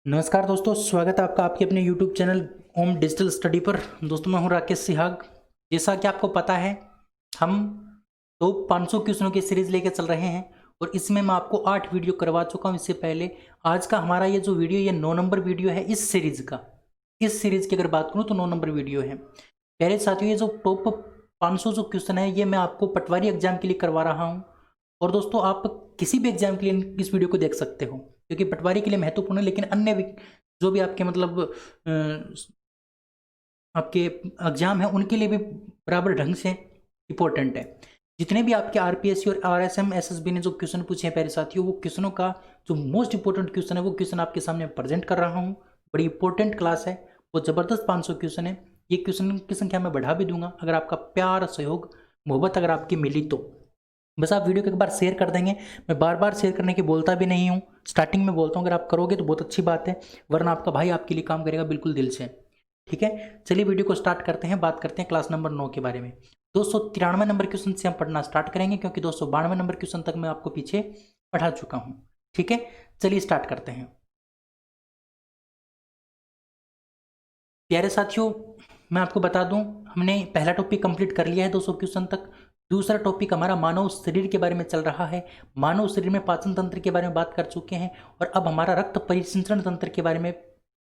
नमस्कार दोस्तों, स्वागत है आपका आपके अपने YouTube चैनल ओम डिजिटल स्टडी पर। दोस्तों मैं हूं राकेश सिहाग। जैसा कि आपको पता है, हम तो 500 क्वेश्चनों की सीरीज लेके चल रहे हैं और इसमें मैं आपको 8 वीडियो करवा चुका हूं। इससे पहले आज का हमारा ये जो वीडियो, ये 9 नंबर वीडियो है इस सीरीज का। इस सीरीज की अगर बात करूँ तो 9 नंबर वीडियो है। प्यारे साथियों, ये जो टॉप 500 जो क्वेश्चन है ये मैं आपको पटवारी एग्जाम के लिए करवा रहा हूँ। और दोस्तों आप किसी भी एग्जाम के लिए इस वीडियो को देख सकते हो, क्योंकि पटवारी के लिए महत्वपूर्ण है, लेकिन अन्य भी जो भी आपके मतलब आपके एग्जाम है उनके लिए भी बराबर ढंग से इम्पोर्टेंट है। जितने भी आपके आरपीएससी और आरएसएम एसएसबी ने जो क्वेश्चन पूछे हैं प्यारे साथियों, वो क्वेश्चनों का जो मोस्ट इंपॉर्टेंट क्वेश्चन है वो क्वेश्चन आपके सामने प्रेजेंट कर रहा हूँ। बड़ी इंपॉर्टेंट क्लास है, वो जबरदस्त 500 क्वेश्चन है। ये क्वेश्चन की संख्या मैं बढ़ा भी दूंगा अगर आपका प्यार, सहयोग, मोहब्बत अगर आपकी मिली तो। बस आप वीडियो को एक बार शेयर कर देंगे। मैं बार बार शेयर करने की बोलता भी नहीं हूँ, स्टार्टिंग में बोलता हूँ, अगर आप करोगे तो बहुत अच्छी बात है, वरना आपका भाई आपके लिए काम करेगा बिल्कुल दिल से। ठीक है, चलिए वीडियो को स्टार्ट करते हैं। बात करते हैं क्लास नंबर 9 के बारे में। 293 नंबर क्वेश्चन से हम पढ़ना स्टार्ट करेंगे, क्योंकि 292 नंबर क्वेश्चन तक मैं आपको पीछे पढ़ा चुका हूँ। ठीक है, चलिए स्टार्ट करते हैं। प्यारे साथियों, मैं आपको बता दूं, हमने पहला टॉपिक कंप्लीट कर लिया है 200 क्वेश्चन तक। दूसरा टॉपिक हमारा मानव शरीर के बारे में चल रहा है। मानव शरीर में पाचन तंत्र के बारे में बात कर चुके हैं, और अब हमारा रक्त परिसंचरण तंत्र के बारे में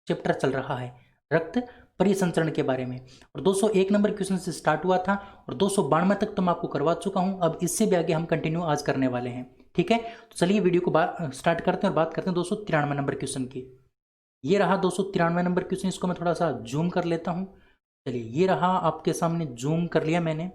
चैप्टर चल रहा है, रक्त परिसंचरण के बारे में। और 201 नंबर क्वेश्चन से स्टार्ट हुआ था और 292 तक तो मैं आपको करवा चुका हूं। अब इससे भी आगे हम कंटिन्यू आज करने वाले हैं। ठीक है, तो चलिए वीडियो को स्टार्ट करते हैं और बात करते हैं 293 नंबर क्वेश्चन की। ये रहा 293 नंबर क्वेश्चन। इसको मैं थोड़ा सा जूम कर लेता हूँ। चलिए, ये रहा आपके सामने, जूम कर लिया मैंने।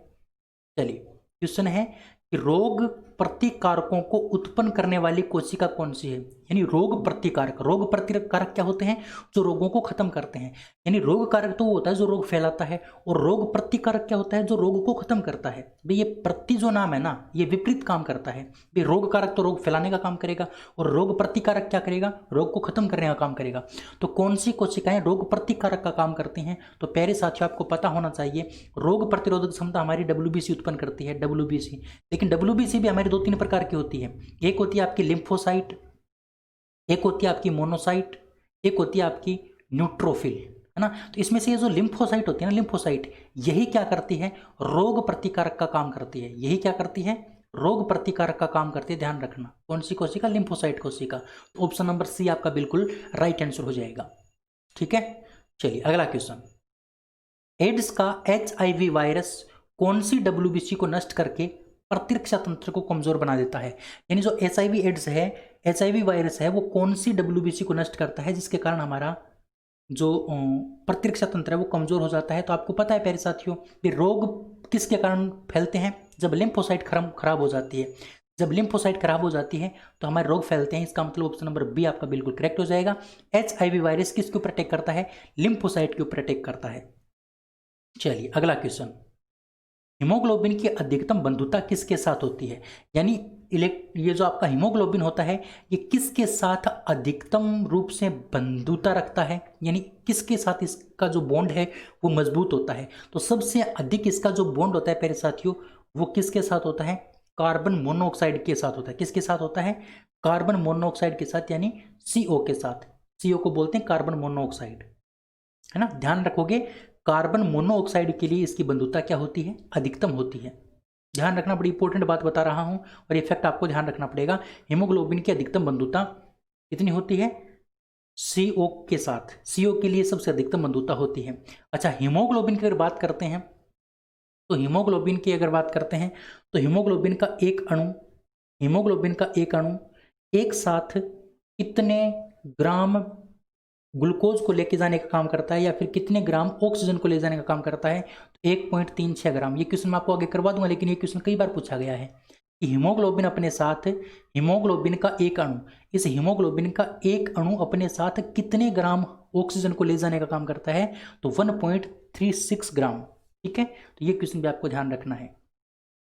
चलिए, क्वेश्चन है कि रोग प्रतिकारकों को उत्पन्न करने वाली कोशिका कौन सी है। यानी रोग प्रतिकारक, रोग प्रतिकारक क्या होते हैं? जो रोगों को खत्म करते हैं। यानी रोग कारक तो वो होता है जो रोग फैलाता है, और रोग प्रतिकारक क्या होता है? जो रोग को खत्म करता है। भाई ये प्रति जो नाम है ना, ये विपरीत काम करता है। भाई रोग कारक तो रोग फैलाने का काम करेगा, और रोग प्रतिकारक क्या करेगा? रोग को खत्म करने का काम करेगा। तो कौन सी कोशिकाएं रोग प्रतिकारक का काम करती हैं? तो प्यारे साथियों, आपको पता होना चाहिए, रोग प्रतिरोधक क्षमता हमारी डब्ल्यूबीसी उत्पन्न करती है, डब्ल्यूबीसी। लेकिन डब्ल्यूबीसी भी हमारी 2-3 प्रकार की होती है। एक होती है आपकी लिम्फोसाइट, एक होती है आपकी मोनोसाइट, एक होती है आपकी न्यूट्रोफिल, है ना। तो इसमें से ये जो लिम्फोसाइट होती है ना, लिम्फोसाइट, यही क्या करती है? रोग प्रतिकारक का काम करती है। यही क्या करती है? रोग प्रतिकारक का काम करती है। ध्यान रखना, कौन सी कोशिका? लिम्फोसाइट कोशिका। तो ऑप्शन नंबर सी आपका बिल्कुल राइट आंसर हो जाएगा। ठीक है, चलिए अगला क्वेश्चन। एड्स का HIV वायरस कौन सी डब्ल्यूबीसी को नष्ट करके प्रतिरक्षा तंत्र को कमजोर बना देता है? यानी जो HIV एड्स है, HIV वायरस है, वो कौन सी डब्ल्यूबीसी को नष्ट करता है जिसके कारण हमारा जो प्रतिरक्षा तंत्र है वो कमजोर हो जाता है? तो आपको पता है प्यारे साथियों, कि रोग किसके कारण फैलते हैं? जब लिम्फोसाइट खराब हो जाती है। जब लिम्फोसाइट खराब हो जाती है तो हमारे रोग फैलते हैं। इसका मतलब ऑप्शन नंबर बी आपका बिल्कुल करेक्ट हो जाएगा। HIV वायरस किसके ऊपर अटैक करता है? लिम्फोसाइट के ऊपर अटैक करता है। चलिए अगला क्वेश्चन। हीमोग्लोबिन की अधिकतम बंधुता किसके साथ होती है? यानी ये जो आपका हीमोग्लोबिन होता है, ये किसके साथ अधिकतम रूप से बंधुता रखता है? यानी किसके साथ इसका जो बॉन्ड है वो मजबूत होता है? तो सबसे अधिक इसका जो बॉन्ड होता है प्यारे साथियों, वो किसके साथ होता है? कार्बन मोनोऑक्साइड के साथ होता है। किसके साथ होता है? कार्बन मोनोऑक्साइड के साथ, यानी CO के साथ। CO को बोलते हैं कार्बन मोनोऑक्साइड, है ना। ध्यान रखोगे, कार्बन मोनोऑक्साइड के लिए इसकी बंधुता क्या होती है? अधिकतम होती है। ध्यान रखना, बड़ी इंपॉर्टेंट बात बता रहा हूं, और ये फैक्ट आपको ध्यान रखना पड़ेगा। हीमोग्लोबिन की अधिकतम बंधुता कितनी होती है? CO के साथ। CO के लिए सबसे अधिकतम बंधुता होती है। अच्छा, हीमोग्लोबिन की अगर बात करते हैं, तो हीमोग्लोबिन की अगर बात करते हैं तो हीमोग्लोबिन का एक अणु एक साथ कितने ग्राम ग्लूकोज को लेके जाने का काम करता है, या फिर कितने ग्राम ऑक्सीजन को ले जाने का काम करता है? तो 1.36 ग्राम। ये क्वेश्चन मैं आपको आगे करवा दूंगा, लेकिन ये क्वेश्चन कई बार पूछा गया है कि हीमोग्लोबिन अपने साथ, हीमोग्लोबिन का एक अणु, इस हीमोग्लोबिन का एक अणु अपने साथ कितने ग्राम ऑक्सीजन को ले जाने का काम करता है? तो 1.36 ग्राम। ठीक है, तो ये क्वेश्चन भी आपको ध्यान रखना है।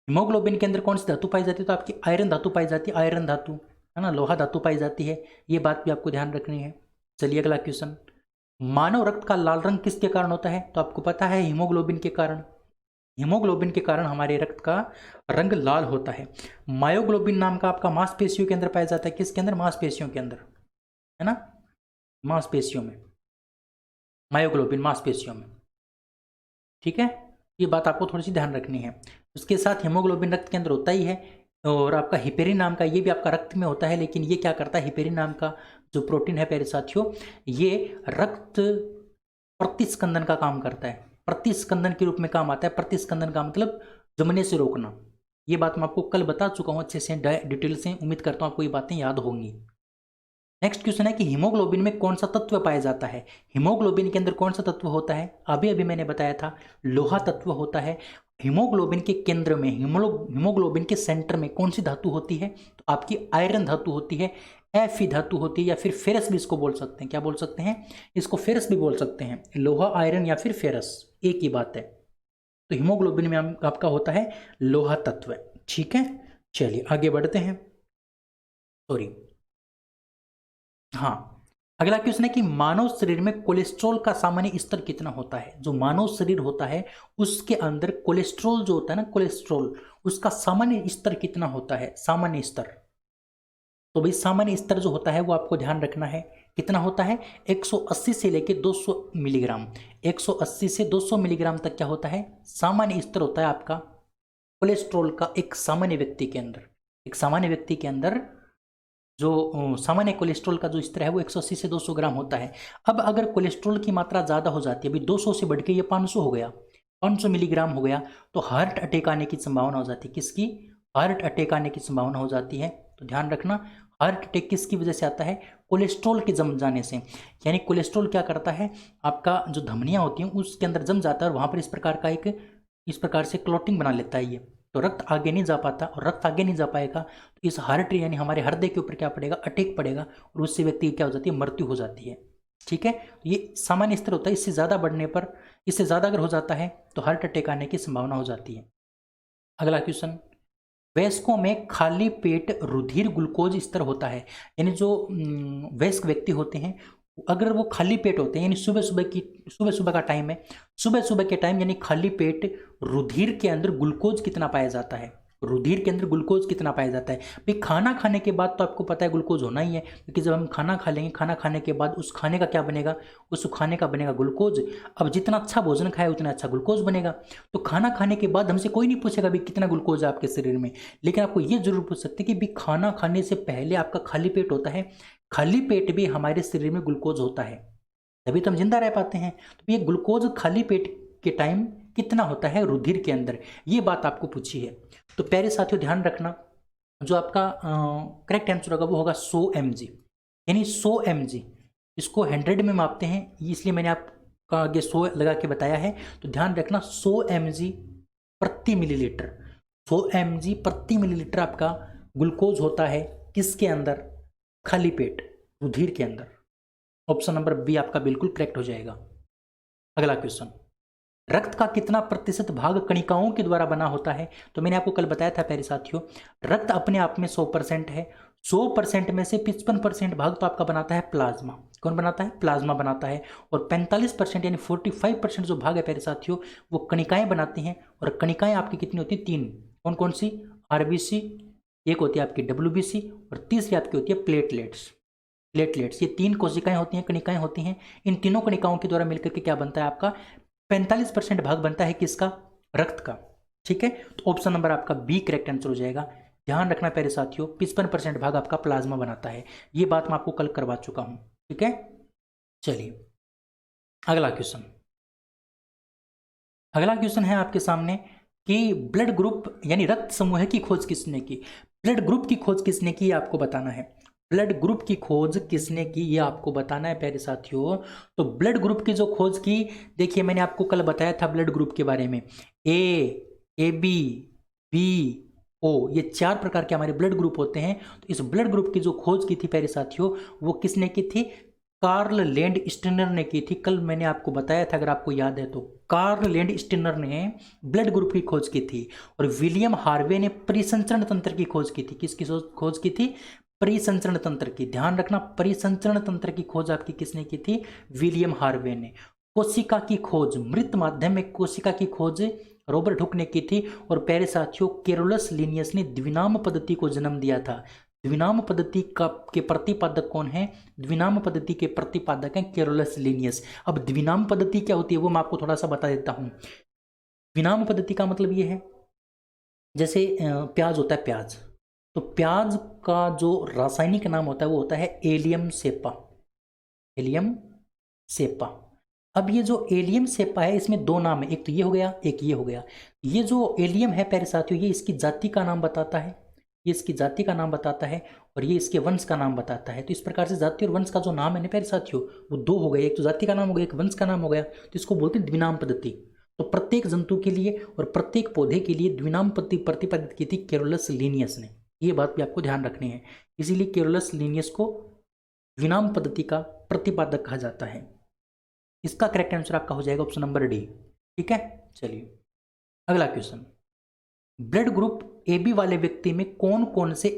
हीमोग्लोबिन के अंदर कौन सी धातु पाई जाती है? तो आपकी आयरन धातु पाई जाती है, आयरन धातु, है ना, लोहा धातु पाई जाती है। ये बात भी आपको ध्यान रखनी है। चलिए अगला क्वेश्चन। मानव रक्त का लाल रंग किसके कारण होता है? तो आपको पता है, हीमोग्लोबिन के कारण। हीमोग्लोबिन के कारण हमारे रक्त का रंग लाल होता है। मायोग्लोबिन नाम का आपका मांसपेशियों के अंदर पाया जाता है। किसके अंदर? मांसपेशियों के अंदर, है ना। मांसपेशियों में, मायोग्लोबिन मांसपेशियों में, ठीक है। ये बात आपको थोड़ी सी ध्यान रखनी है। उसके साथ हीमोग्लोबिन रक्त के अंदर होता ही है, और आपका हिपेरिन नाम का ये भी आपका रक्त में होता है, लेकिन ये क्या करता है, हिपेरिन नाम का जो प्रोटीन है प्यारे साथियों, ये रक्त प्रतिस्कंदन का काम करता है, प्रतिस्कंदन के रूप में काम आता है। प्रतिस्कंदन का मतलब जमने से रोकना। ये बात मैं आपको कल बता चुका हूँ अच्छे से डिटेल से, उम्मीद करता हूँ आपको ये बातें याद होंगी। नेक्स्ट क्वेश्चन है कि हीमोग्लोबिन में कौन सा तत्व पाया जाता है। हीमोग्लोबिन के अंदर कौन सा तत्व होता है, अभी अभी मैंने बताया था, लोहा तत्व होता है। हीमोग्लोबिन के केंद्र में, हीमोग्लोबिन के सेंटर में कौन सी धातु होती है, तो आपकी आयरन धातु होती है, Fe धातु होती है, या फिर फेरस भी इसको बोल सकते हैं। क्या बोल सकते हैं, इसको फेरस भी बोल सकते हैं। लोहा, आयरन या फिर फेरस, एक ही बात है। तो हीमोग्लोबिन में आपका होता है लोहा तत्व, ठीक है। चलिए आगे बढ़ते हैं। सॉरी, हाँ, अगला क्वेश्चन है कि मानव शरीर में कोलेस्ट्रॉल का सामान्य स्तर कितना होता है। जो मानव शरीर होता है उसके अंदर कोलेस्ट्रॉल जो होता है ना, कोलेस्ट्रॉल, उसका सामान्य स्तर कितना होता है, सामान्य स्तर। तो भाई सामान्य स्तर जो होता है वो आपको ध्यान रखना है, कितना होता है, 180 से लेके 200 मिलीग्राम, 180 से 200 मिलीग्राम तक क्या होता है, सामान्य स्तर होता है आपका कोलेस्ट्रॉल का एक सामान्य व्यक्ति के अंदर। एक सामान्य व्यक्ति के अंदर जो सामान्य कोलेस्ट्रॉल का जो स्तर है वो 180 से 200 ग्राम होता है। अब अगर कोलेस्ट्रॉल की मात्रा ज़्यादा हो जाती है, अभी 200 से बढ़ के ये 500 हो गया, 500 मिलीग्राम हो गया, तो हार्ट अटैक आने की संभावना हो जाती है। किसकी, हार्ट अटैक आने की संभावना हो जाती है। तो ध्यान रखना, हार्ट अटैक किसकी वजह से आता है, कोलेस्ट्रॉल के जम जाने से। यानी कोलेस्ट्रॉल क्या करता है, आपका जो धमनियाँ होती हैं उसके अंदर जम जाता है, और वहाँ पर इस प्रकार से क्लॉटिंग बना लेता है ये, तो रक्त आगे नहीं जा पाता, और रक्त आगे नहीं जा पाएगा तो इस हार्ट यानी हमारे हृदय के ऊपर क्या पड़ेगा, अटैक पड़ेगा, और उससे व्यक्ति की क्या हो जाती है, मृत्यु हो जाती है, ठीक है। ये सामान्य स्तर होता है, इससे ज़्यादा बढ़ने पर, इससे ज़्यादा अगर हो जाता है तो हार्ट अटैक आने की संभावना हो जाती है। अगला क्वेश्चन, वयस्कों में खाली पेट रुधिर ग्लूकोज स्तर होता है। यानी जो वयस्क व्यक्ति होते हैं अगर वो खाली पेट होते हैं, यानी सुबह सुबह का टाइम है, सुबह सुबह के टाइम यानी खाली पेट, रुधिर के अंदर ग्लूकोज कितना पाया जाता है, रुधिर के अंदर ग्लूकोज कितना पाया जाता है। भाई खाना खाने के बाद तो आपको पता है ग्लूकोज होना ही है, क्योंकि जब हम खाना खा लेंगे, खाना खाने के बाद उस खाने का क्या बनेगा, उस खाने का बनेगा ग्लूकोज। अब जितना अच्छा भोजन खाए उतना अच्छा ग्लूकोज बनेगा। तो खाना खाने के बाद हमसे कोई नहीं पूछेगा भाई कितना ग्लूकोज है आपके शरीर में, लेकिन आपको ये जरूर पूछ सकते हैं कि भाई खाना खाने से पहले आपका खाली पेट होता है, खाली पेट भी हमारे शरीर में ग्लूकोज होता है, तभी तो हम जिंदा रह पाते हैं। तो ये ग्लूकोज खाली पेट के टाइम कितना होता है रुधिर के अंदर, ये बात आपको पूछी है। तो प्यारे साथियों ध्यान रखना, जो आपका करेक्ट आंसर होगा वो होगा 100 mg, यानी 100 mg। इसको 100 में मापते हैं, इसलिए मैंने आपका आगे 100 लगा के बताया है। तो ध्यान रखना 100 mg प्रति मिलीलीटर, 100 mg प्रति मिलीलीटर आपका ग्लूकोज होता है किसके अंदर, खाली पेट, रुधिर के अंदर। ऑप्शन नंबर बी आपका बिल्कुल करेक्ट हो जाएगा। अगला क्वेश्चन, रक्त का कितना प्रतिशत भाग कणिकाओं के द्वारा बना होता है। तो मैंने आपको कल बताया था प्यारे साथियों, रक्त अपने आप में 100% है, 100% में से 55% भाग तो आपका बनाता है प्लाज्मा। कौन बनाता है, प्लाज्मा बनाता है। और 45% यानी 45% जो भाग है प्यारे साथियों वो कणिकाएं बनाती हैं। और कणिकाएं आपकी कितनी होती हैं, 3। कौन कौन सी, आरबीसी, एक होती है आपकी डब्ल्यूबीसी, और तीसरी आपकी होती है प्लेटलेट्स। प्लेटलेट्स, ये 3 कोशिकाएं होती हैं, कणिकाएं होती हैं। इन तीनों कणिकाओं के द्वारा मिलकर के क्या बनता है आपका 45% भाग बनता है किसका, रक्त का, ठीक है। तो ऑप्शन नंबर आपका बी करेक्ट आंसर हो जाएगा। ध्यान रखना प्यारे साथियों, 55% भाग आपका प्लाज्मा बनाता है, ये बात मैं आपको कल करवा चुका हूं, ठीक है। चलिए अगला क्वेश्चन, अगला क्वेश्चन है आपके सामने कि ब्लड ग्रुप यानी रक्त समूह की खोज किसने की। ब्लड ग्रुप की खोज किसने की आपको बताना है, ब्लड ग्रुप की खोज किसने की ये आपको बताना है प्यारे साथियों। तो ब्लड ग्रुप की जो खोज की, देखिए मैंने आपको कल बताया था ब्लड ग्रुप के बारे में, ए बी बी ओ, ये 4 प्रकार के हमारे ब्लड ग्रुप होते हैं। तो इस ब्लड ग्रुप की जो खोज की थी प्यारे साथियों वो किसने की थी, कार्ल लैंड स्टिनर ने की थी। कल मैंने आपको बताया था अगर आपको याद है तो, कार्ल लैंड स्टिनर ने ब्लड ग्रुप की खोज की थी। और विलियम हार्वे ने परिसंचरण तंत्र की खोज की थी। किसकी खोज की थी, परिसंचरण तंत्र की। ध्यान रखना, परिसंचरण तंत्र की खोज आपकी किसने की थी, विलियम हार्वे ने। कोशिका की खोज, मृत माध्यम में कोशिका की खोज रॉबर्ट हुक ने की थी। और प्यारे साथियों कैरोलस लिनियस ने द्विनाम पद्धति को जन्म दिया था। द्विनाम पद्धति का के प्रतिपादक कौन है? द्विनाम पद्धति के प्रतिपादक हैं कैरोलस लिनियस। अब द्विनाम पद्धति क्या होती है वो मैं आपको थोड़ा सा बता देता हूँ। द्विनाम पद्धति का मतलब ये है, जैसे प्याज होता है प्याज, तो प्याज का जो रासायनिक नाम होता है वो होता है एलियम सेपा। एलियम सेपा। अब ये जो एलियम सेपा है इसमें दो नाम है, एक तो ये हो गया, एक ये हो गया। ये जो एलियम है प्यारे साथियों, ये इसकी जाति का नाम बताता है, ये इसकी जाति का नाम बताता है, और ये इसके वंश का नाम बताता है। तो इस प्रकार से जाति और वंश का जो नाम है ना प्यारे साथियों, वो दो हो गए, एक तो जाति का नाम हो गया, एक वंश का नाम हो गया, तो इसको बोलते हैं द्विनाम पद्धति। तो प्रत्येक जंतु के लिए और प्रत्येक पौधे के लिए द्विनाम पद्धति प्रतिपादित की थी कैरोलस लिनियस ने। ये बात भी आपको ध्यान रखनी है, इसीलिए कैरोलस लिनियस को द्विनाम पद्धति का प्रतिपादक कहा जाता है। इसका करेक्ट आंसर आपका हो जाएगा ऑप्शन नंबर डी। ठीक है, चलिए अगला question. Blood group A B वाले व्यक्ति में कौन कौन से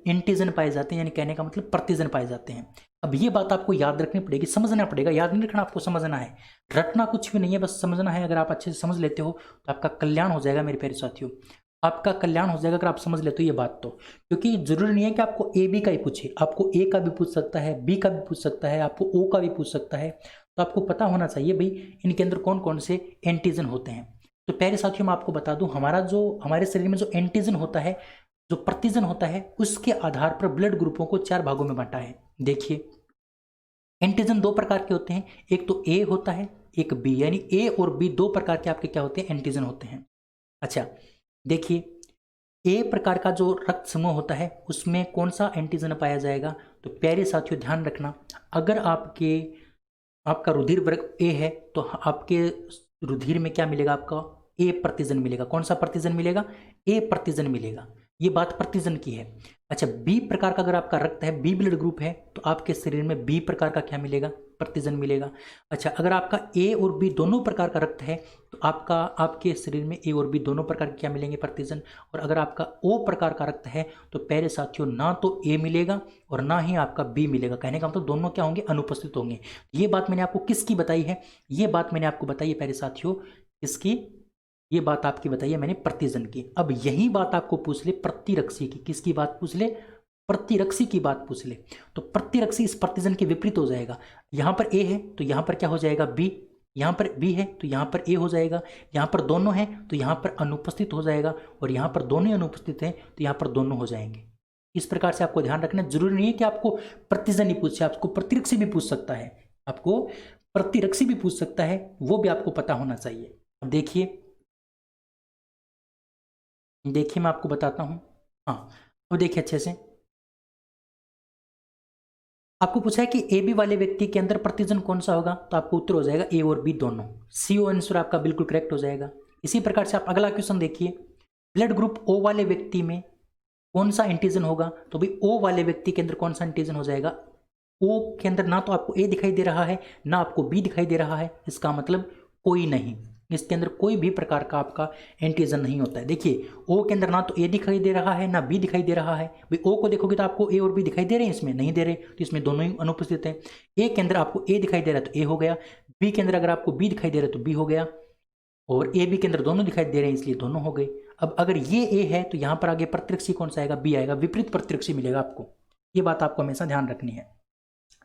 एंटीजन पाए जाते हैं, यानी कहने का मतलब प्रतिजन पाए जाते हैं। अब ये बात आपको याद रखनी पड़ेगी, समझना पड़ेगा, याद नहीं रखना, आपको समझना है। रटना कुछ भी नहीं है, बस समझना है। अगर आप अच्छे से समझ लेते हो तो आपका कल्याण हो जाएगा मेरे प्यारे साथियों, आपका कल्याण हो जाएगा अगर आप समझ लेते हो ये बात तो। क्योंकि जरूरी नहीं है कि आपको ए बी का ही पूछे, आपको ए का भी पूछ सकता है, बी का भी पूछ सकता है, आपको ओ का भी पूछ सकता है। तो आपको पता होना चाहिए भाई इनके अंदर कौन कौन से एंटीजन होते हैं। तो प्यारे साथियों मैं आपको बता दूं, हमारे शरीर में जो एंटीजन होता है, जो प्रतिजन होता है, उसके आधार पर ब्लड ग्रुपों को 4 भागों में बांटा है। देखिए एंटीजन 2 प्रकार के होते हैं, एक तो ए होता है, एक बी, यानी ए और बी 2 प्रकार के आपके क्या होते हैं, एंटीजन होते हैं। अच्छा देखिए ए प्रकार का जो रक्त समूह होता है उसमें कौन सा एंटीजन पाया जाएगा। तो प्यारे साथियों ध्यान रखना, अगर आपका रुधिर वर्ग ए है तो आपके रुधिर में क्या मिलेगा, आपका ए प्रतिजन मिलेगा। कौन सा प्रतिजन मिलेगा, ए प्रतिजन मिलेगा। ये बात प्रतिजन की है। अच्छा बी प्रकार का अगर आपका रक्त है, बी ब्लड ग्रुप है, तो आपके शरीर में बी प्रकार का क्या मिलेगा, प्रतिजन मिलेगा। अच्छा अगर आपका ए और बी दोनों प्रकार का रक्त है तो आपके शरीर में ए और बी दोनों प्रकार के क्या मिलेंगे, प्रतिजन। और अगर आपका ओ प्रकार का रक्त है तो प्यारे साथियों ना तो ए मिलेगा और ना ही आपका बी मिलेगा। कहने का मतलब दोनों क्या होंगे, अनुपस्थित होंगे। ये बात मैंने आपको किसकी बताई है, ये बात मैंने आपको बताई है प्यारे साथियों, किसकी, ये बात आपकी बताई है मैंने प्रतिजन की। अब यही बात आपको पूछ ले प्रतिरक्षी की, किसकी बात पूछ ले, प्रतिरक्षी की बात पूछ ले। तो प्रतिरक्षी इस प्रतिजन के विपरीत हो जाएगा। यहां पर ए है तो यहां पर क्या हो जाएगा, बी। यहां पर बी है तो यहां पर ए हो जाएगा। यहां पर दोनों हैं तो यहां पर अनुपस्थित हो जाएगा, और यहां पर दोनों अनुपस्थित हैं तो यहां पर दोनों हो जाएंगे। इस प्रकार से आपको ध्यान रखना, जरूरी नहीं है कि आपको प्रतिजन ही पूछे, आपको प्रतिरक्षी भी पूछ सकता है, आपको प्रतिरक्षी भी पूछ सकता है, वो भी आपको पता होना चाहिए। अब देखिए मैं आपको बताता हूं। हाँ अब देखिए अच्छे से, आपको पूछा है कि ए बी वाले व्यक्ति के अंदर प्रतिजन कौन सा होगा, तो आपको उत्तर हो जाएगा ए और बी दोनों। सी ओ आंसर आपका बिल्कुल करेक्ट हो जाएगा। इसी प्रकार से आप अगला क्वेश्चन देखिए, ब्लड ग्रुप ओ वाले व्यक्ति में कौन सा एंटीजन होगा। तो भाई ओ वाले व्यक्ति के अंदर कौन सा एंटीजन हो जाएगा, ओ के अंदर ना तो आपको ए दिखाई दे रहा है ना आपको बी दिखाई दे रहा है, इसका मतलब कोई नहीं, इसके अंदर कोई भी प्रकार का आपका एंटीजन नहीं होता है। देखिए ओ के अंदर ना तो ए दिखाई दे रहा है ना बी दिखाई दे रहा है। भाई ओ को देखोगे तो आपको ए और बी दिखाई दे रहे हैं, इसमें नहीं दे रहे, तो इसमें दोनों ही अनुपस्थित हैं। ए के अंदर आपको ए दिखाई दे रहा है तो ए हो गया, बी के अंदर अगर आपको बी दिखाई दे रहा है तो बी हो गया, और ए बी के अंदर दोनों दिखाई दे रहे हैं इसलिए दोनों हो गए। अब अगर ये ए है तो यहाँ पर आगे प्रतिरक्षी कौन सा आएगा, बी आएगा, विपरीत प्रतिरक्षी मिलेगा आपको। ये बात आपको हमेशा ध्यान रखनी है।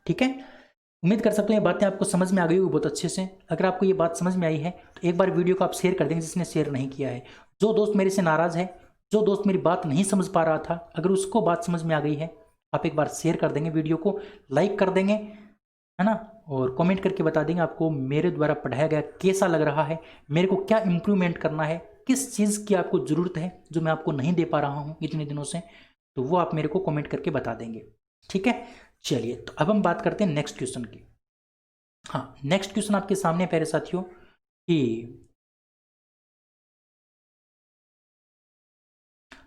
ठीक है, उम्मीद कर सकते हैं ये बातें आपको समझ में आ गई होगी बहुत अच्छे से। अगर आपको ये बात समझ में आई है तो एक बार वीडियो को आप शेयर कर देंगे जिसने शेयर नहीं किया है। जो दोस्त मेरे से नाराज़ है, जो दोस्त मेरी बात नहीं समझ पा रहा था, अगर उसको बात समझ में आ गई है आप एक बार शेयर कर देंगे, वीडियो को लाइक कर देंगे, है ना, और कमेंट करके बता देंगे आपको मेरे द्वारा पढ़ाया गया कैसा लग रहा है, मेरे को क्या इम्प्रूवमेंट करना है, किस चीज़ की आपको ज़रूरत है जो मैं आपको नहीं दे पा रहा हूँ इतने दिनों से, तो वो आप मेरे को कमेंट करके बता देंगे। ठीक है, चलिए तो अब हम बात करते हैं नेक्स्ट क्वेश्चन की। हाँ नेक्स्ट क्वेश्चन आपके सामने प्यारे साथियों कि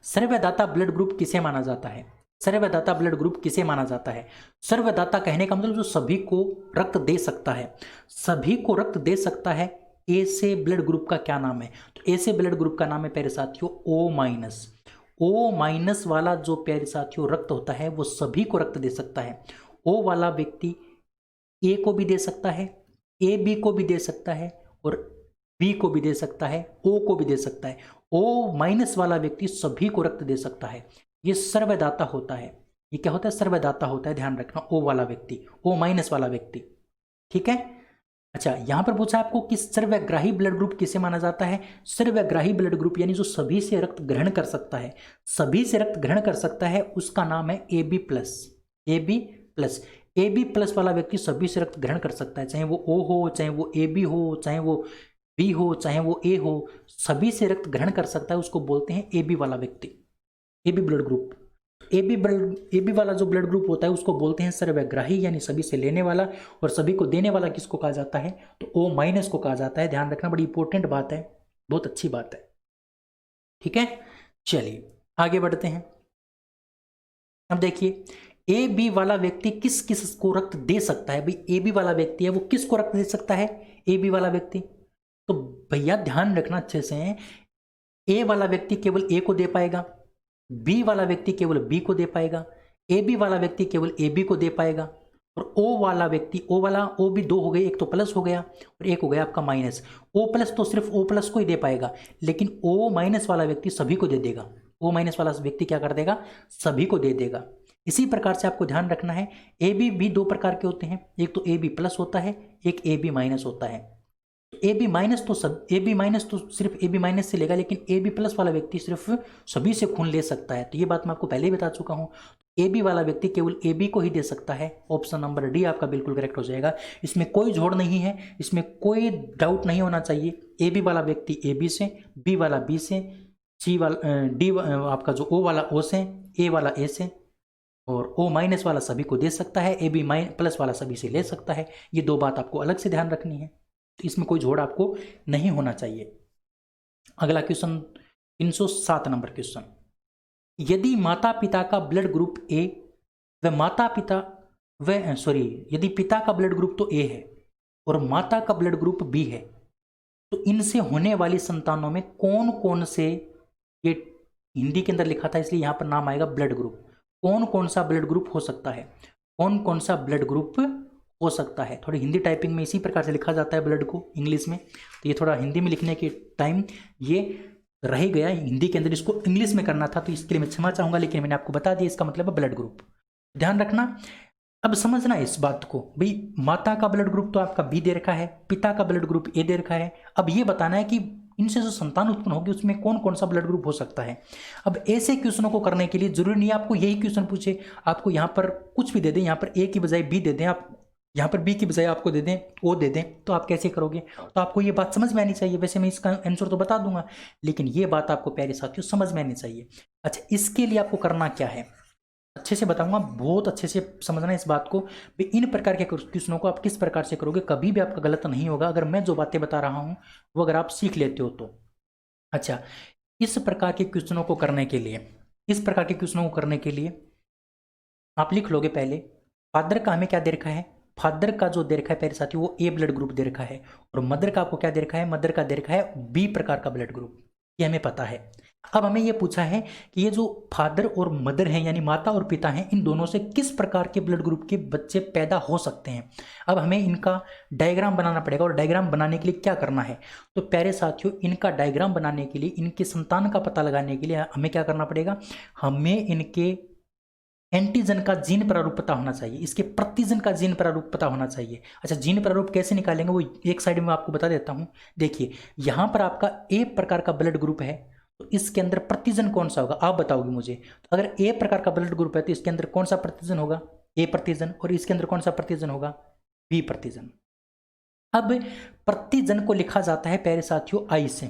सर्वदाता ब्लड ग्रुप किसे माना जाता है। सर्वदाता ब्लड ग्रुप किसे माना जाता है। सर्वदाता कहने का मतलब जो सभी को रक्त दे सकता है, सभी को रक्त दे सकता है। ऐसे ब्लड ग्रुप का क्या नाम है, तो ऐसे ब्लड ग्रुप का नाम है प्यारे साथियों ओ माइनस। ओ माइनस वाला जो प्यारे साथियों रक्त होता है वो सभी को रक्त दे सकता है। ओ वाला व्यक्ति ए को भी दे सकता है, ए बी को भी दे सकता है, और बी को भी दे सकता है, ओ को भी दे सकता है। ओ माइनस वाला व्यक्ति सभी को रक्त दे सकता है, ये सर्वदाता होता है। ये क्या होता है, सर्वदाता होता है, ध्यान रखना, O वाला व्यक्ति, O माइनस वाला व्यक्ति, ठीक है। अच्छा, यहां पर पूछा आपको कि सर्वग्राही ब्लड ग्रुप किसे माना जाता है। सर्वग्राही ब्लड ग्रुप यानी जो सभी से रक्त ग्रहण कर सकता है, सभी से रक्त ग्रहण कर सकता है, उसका नाम है AB plus. AB plus, AB plus वाला व्यक्ति सभी से रक्त ग्रहण कर सकता है, चाहे वो O हो, चाहे वो AB हो, चाहे वो B हो, चाहे वो A हो, सभी से रक्त ग्रहण कर सकता है, उसको बोलते हैं AB वाला व्यक्ति, AB ब्लड ग्रुप। AB वाला जो ब्लड ग्रुप होता है उसको बोलते हैं सर्वग्राही, यानी सभी से लेने वाला, और सभी को देने वाला किसको कहा जाता है, तो O माइनस को कहा जाता है। ध्यान रखना, बड़ी इंपॉर्टेंट बात है, बहुत अच्छी बात है, ठीक है। चलिए आगे बढ़ते हैं। अब देखिए, AB वाला व्यक्ति किस किस को रक्त दे सकता है। भाई AB वाला व्यक्ति है, वो किसको रक्त दे सकता है, AB वाला व्यक्ति। तो भैया ध्यान रखना अच्छे से, A वाला व्यक्ति केवल A को दे पाएगा, B वाला व्यक्ति केवल B को दे पाएगा, AB वाला व्यक्ति केवल AB को दे पाएगा, और O वाला व्यक्ति, O वाला, O भी दो हो गए, एक तो प्लस हो गया और एक हो गया आपका माइनस। O प्लस तो सिर्फ O प्लस को ही दे पाएगा, लेकिन O माइनस वाला व्यक्ति सभी को दे देगा। O माइनस वाला व्यक्ति क्या कर देगा, सभी को दे देगा। इसी प्रकार से आपको ध्यान रखना है, AB भी दो प्रकार के होते हैं, एक तो AB प्लस होता है, एक AB माइनस होता है। AB माइनस तो सब, AB माइनस तो सिर्फ AB माइनस से लेगा, लेकिन AB प्लस वाला व्यक्ति सिर्फ सभी से खून ले सकता है। तो ये बात मैं आपको पहले ही बता चुका हूँ। AB वाला व्यक्ति केवल AB को ही दे सकता है। ऑप्शन नंबर डी आपका बिल्कुल करेक्ट हो जाएगा, इसमें कोई जोड़ नहीं है, इसमें कोई डाउट नहीं होना चाहिए। AB वाला व्यक्ति AB से, B वाला B से, C वाला D आपका जो O वाला O से, A वाला A से, और O माइनस वाला सभी को दे सकता है, AB प्लस वाला सभी से ले सकता है। ये दो बात आपको अलग से ध्यान रखनी है, तो इसमें कोई जोड़ आपको नहीं होना चाहिए। अगला क्वेश्चन 307 नंबर क्वेश्चन, यदि माता पिता का ब्लड ग्रुप A यदि पिता का ब्लड ग्रुप तो A है और माता का ब्लड ग्रुप B है, तो इनसे होने वाली संतानों में कौन कौन से, ये हिंदी के अंदर लिखा था इसलिए यहां पर नाम आएगा ब्लड ग्रुप, कौन कौन सा ब्लड ग्रुप हो सकता है, कौन कौन सा ब्लड ग्रुप हो सकता है। थोड़ी हिंदी टाइपिंग में इसी प्रकार से लिखा जाता है ब्लड को इंग्लिश में, तो ये थोड़ा हिंदी में लिखने के टाइम ये रह गया, हिंदी के अंदर इसको इंग्लिश में करना था, तो इसके लिए मैं क्षमा चाहूंगा, लेकिन मैंने आपको बता दिया इसका मतलब है ब्लड ग्रुप। ध्यान रखना, अब समझना इस बात को, भाई माता का ब्लड ग्रुप तो आपका B दे रखा है, पिता का ब्लड ग्रुप A दे रखा है। अब ये बताना है कि इनसे जो संतान उत्पन्न होगी उसमें कौन कौन सा ब्लड ग्रुप हो सकता है। अब ऐसे क्वेश्चनों को करने के लिए जरूरी नहीं है आपको यही क्वेश्चन पूछे, आपको यहाँ पर कुछ भी दे दें, यहाँ पर A की बजाय B दे दें, आप यहाँ पर B की बजाय आपको दे दें O दे दें, तो आप कैसे करोगे। तो आपको ये बात समझ में आनी चाहिए। वैसे मैं इसका आंसर तो बता दूंगा, लेकिन ये बात आपको प्यारे साथियों समझ में आनी चाहिए। अच्छा, इसके लिए आपको करना क्या है, अच्छे से बताऊंगा, बहुत अच्छे से समझना इस बात को। इन प्रकार के क्वेश्चनों को आप किस प्रकार से करोगे, कभी भी आपका गलत नहीं होगा अगर मैं जो बातें बता रहा हूं वो अगर आप सीख लेते हो तो। अच्छा, इस प्रकार के क्वेश्चनों को करने के लिए, इस प्रकार के क्वेश्चनों को करने के लिए आप लिख लोगे पहले, फादर का हमें क्या दे रखा है, फादर का जो दे रखा है प्यारे साथियों वो A ब्लड ग्रुप दे रखा है, और मदर का आपको क्या दे रखा है, मदर का दे रखा है B प्रकार का ब्लड ग्रुप, ये हमें पता है। अब हमें ये पूछा है कि ये जो फादर और मदर हैं यानी माता और पिता हैं, इन दोनों से किस प्रकार के ब्लड ग्रुप के बच्चे पैदा हो सकते हैं। अब हमें इनका डायग्राम बनाना पड़ेगा, और डायग्राम बनाने के लिए क्या करना है, तो प्यारे साथियों इनका डायग्राम बनाने के लिए, इनके संतान का पता लगाने के लिए हमें क्या करना पड़ेगा, हमें इनके एंटीजन का जीन प्रारूप पता होना चाहिए, इसके प्रतिजन का जीन प्रारूप पता होना चाहिए। अच्छा, जीन प्रारूप कैसे निकालेंगे वो एक साइड में आपको बता देता हूं। देखिए, यहां पर आपका A प्रकार का ब्लड ग्रुप है, तो इसके अंदर प्रतिजन कौन सा होगा आप बताओगे मुझे। तो अगर A प्रकार का ब्लड ग्रुप है तो इसके अंदर कौन सा प्रतिजन होगा, A प्रतिजन, और इसके अंदर कौन सा प्रतिजन होगा, B प्रतिजन। अब प्रतिजन को लिखा जाता है प्यारे साथियों I से,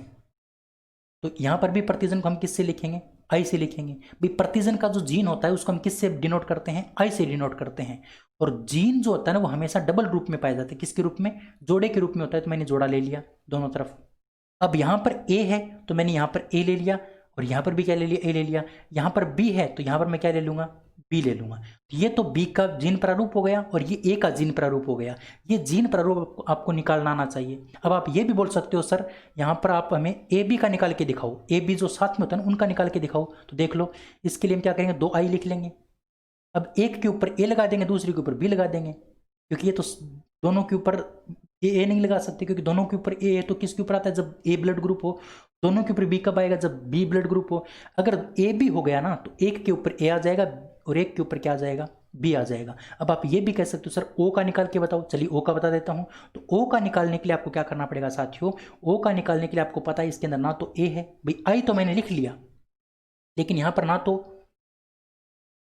तो यहां पर भी प्रतिजन को हम किससे लिखेंगे, I से लिखेंगे। भाई प्रतिजन का जो जीन होता है उसको हम किससे डिनोट करते हैं, I से डिनोट करते हैं। और जीन जो होता है ना वो हमेशा डबल रूप में पाए जाते हैं, किसके रूप में, जोड़े के रूप में होता है, तो मैंने जोड़ा ले लिया दोनों तरफ। अब यहाँ पर A है तो मैंने यहाँ पर A ले लिया, और यहाँ पर भी क्या ले लिया, A ले लिया। यहाँ पर B है तो यहाँ पर मैं क्या ले लूंगा, B ले लूंगा। तो ये तो B का जीन प्रारूप हो गया और ये A का जीन प्रारूप हो गया। ये जीन प्रारूप आपको निकालना आना चाहिए। अब आप ये भी बोल सकते हो सर यहाँ पर आप हमें AB का निकाल के दिखाओ, AB जो साथ में होता है ना उनका निकाल के दिखाओ। तो देख लो, इसके लिए हम क्या करेंगे, 2 I लिख लेंगे। अब एक के ऊपर A लगा देंगे, दूसरे के ऊपर B लगा देंगे, क्योंकि ये तो दोनों के ऊपर A नहीं लगा सकते, क्योंकि दोनों के ऊपर A है तो किसके ऊपर आता है, जब A ब्लड ग्रुप हो दोनों के ऊपर बी कब आएगा? जब बी ब्लड ग्रुप हो। अगर ए बी हो गया ना तो एक के ऊपर ए आ जाएगा और एक के ऊपर क्या आ जाएगा? बी आ जाएगा। अब आप ये भी कह सकते हो सर ओ का निकाल के बताओ। चलिए ओ का बता देता हूँ। तो ओ का निकालने के लिए आपको क्या करना पड़ेगा साथियों? ओ का निकालने के लिए आपको पता है इसके अंदर ना तो ए है, भाई आई तो मैंने लिख लिया, लेकिन यहाँ पर ना तो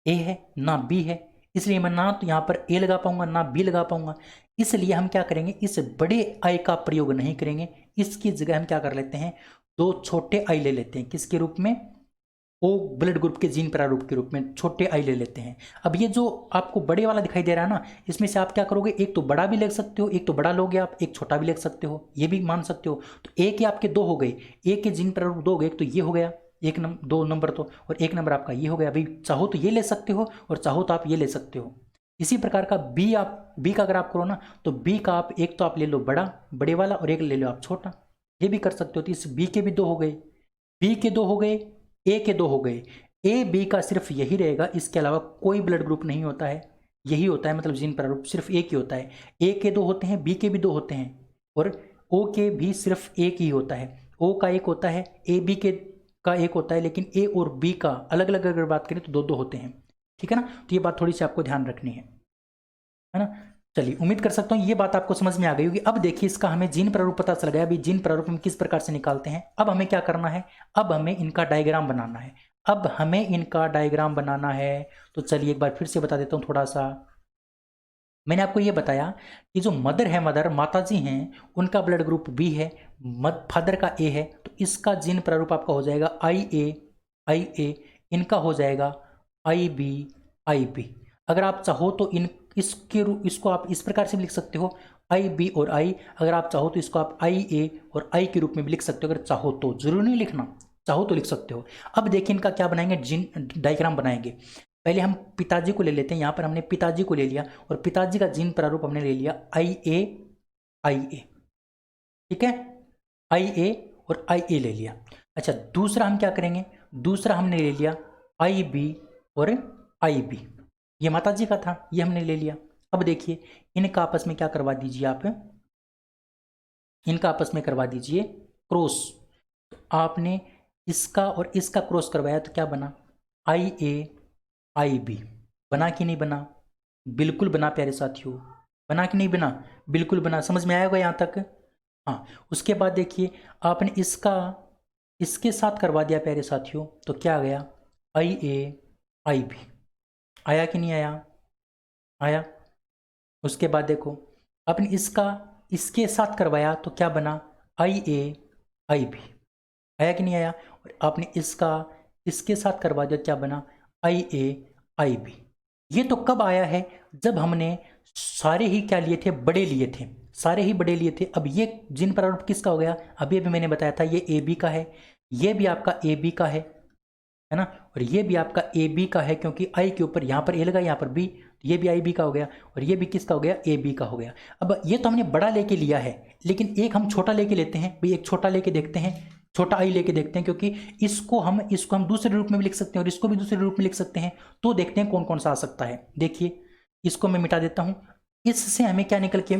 ए है ना बी है, इसलिए मैं ना तो यहाँ पर ए लगा पाऊंगा ना बी लगा पाऊंगा। इसलिए हम क्या करेंगे, इस बड़े आई का प्रयोग नहीं करेंगे, इसकी जगह हम क्या कर लेते हैं, दो छोटे आई ले लेते हैं। किसके रूप में? ओ ब्लड ग्रुप के जीन प्रारूप के रूप में छोटे आई ले लेते हैं। अब ये जो आपको बड़े वाला दिखाई दे रहा है ना, इसमें से आप क्या करोगे, एक तो बड़ा भी लिख सकते हो, एक तो बड़ा लोगे आप, एक छोटा भी लिख सकते हो, ये भी मान सकते हो। तो ए के आपके दो हो गए, ए के जीन प्रारूप दो हो गए, एक तो ये हो गया, एक नंबर दो नंबर तो, और एक नंबर आपका ये हो गया। अभी चाहो तो ये ले सकते हो और चाहो तो आप ये ले सकते हो। इसी प्रकार का बी, आप बी का अगर आप करो ना तो बी का आप एक तो आप ले लो बड़े वाला और एक ले लो आप छोटा, ये भी कर सकते हो। तो इस बी के भी दो हो गए, बी के दो हो गए, ए के दो हो गए। ए बी का सिर्फ यही रहेगा, इसके अलावा कोई ब्लड ग्रुप नहीं होता है, यही होता है, मतलब जीन प्रारूप सिर्फ एक ही होता है। ए के दो होते हैं, बी के भी दो होते हैं, और ओ के भी सिर्फ एक ही होता है। ओ का एक होता है, ए बी के का एक होता है, लेकिन ए और बी का अलग अलग अगर बात करें तो दो दो होते हैं। ठीक है ना? तो ये बात थोड़ी सी आपको ध्यान रखनी है ना? चलिए, उम्मीद कर सकता हूँ ये बात आपको समझ में आ गई होगी। अब देखिए, इसका हमें जीन प्रारूप पता चल गया। अभी जीन प्रारूप हम किस प्रकार से निकालते हैं, अब हमें क्या करना है, अब हमें इनका डायग्राम बनाना है। अब हमें इनका डायग्राम बनाना है, तो चलिए एक बार फिर से बता देता हूँ थोड़ा सा। मैंने आपको ये बताया कि जो मदर है, मदर माता जी हैं, उनका ब्लड ग्रुप बी है, फादर का ए है, तो इसका जीन प्रारूप आपका हो जाएगा आई ए, इनका हो जाएगा आई बी। अगर आप चाहो तो इसको आप इस प्रकार से भी लिख सकते हो, आई बी और आई। अगर आप चाहो तो इसको आप आई ए और आई के रूप में भी लिख सकते हो, अगर चाहो तो, जरूरी नहीं लिखना, चाहो तो लिख सकते हो। अब देखिए इनका क्या बनाएंगे, जीन डायग्राम बनाएंगे। पहले हम पिताजी को ले लेते हैं, यहाँ पर हमने पिताजी को ले लिया और पिताजी का जीन प्रारूप हमने ले लिया आई ए। ठीक है, आई ए और आई ए ले लिया। अच्छा, दूसरा हम क्या करेंगे, दूसरा हमने ले लिया आई बी और आई बी, ये माता जी का था, ये हमने ले लिया। अब देखिए इनका आपस में क्या करवा दीजिए आप, इनका आपस में करवा दीजिए क्रॉस। तो आपने इसका और इसका क्रॉस करवाया तो क्या बना, आई ए आई बी। बना कि नहीं बना? बिल्कुल बना प्यारे साथियों, बना कि नहीं बना? बिल्कुल बना। समझ में आया होगा यहाँ तक? हाँ। उसके बाद देखिए आपने इसका इसके साथ करवा दिया प्यारे साथियों, तो क्या आ गया, आई ए आई बी। आया कि नहीं आया? आया। उसके बाद देखो आपने इसका इसके साथ करवाया तो क्या बना, आई ए आई बी। आया कि नहीं आया? और आपने इसका इसके साथ करवा दिया, क्या बना, आई ए आई बी। ये तो कब आया है, जब हमने सारे ही क्या लिए थे, बड़े लिए थे, सारे ही बड़े लिए थे। अब ये जीन प्रारूप किसका हो गया, अभी अभी मैंने बताया था, ये ए बी का है, ये भी आपका ए बी का है ना, और ये भी आपका ए बी का है, क्योंकि आई के ऊपर यहाँ पर ए लगा, यहाँ पर बी, तो ये भी आई बी का हो गया, और ये भी किसका हो गया, ए बी का हो गया। अब ये तो हमने बड़ा लेके लिया है, लेकिन एक हम छोटा लेके लेते हैं भाई, एक छोटा लेके देखते हैं, छोटा आई लेके देखते हैं, क्योंकि इसको हम दूसरे रूप में भी लिख सकते हैं और इसको भी दूसरे रूप में लिख सकते हैं। तो देखते हैं कौन कौन सा आ सकता है। देखिए इसको मैं मिटा देता हूँ, इससे हमें क्या निकल के,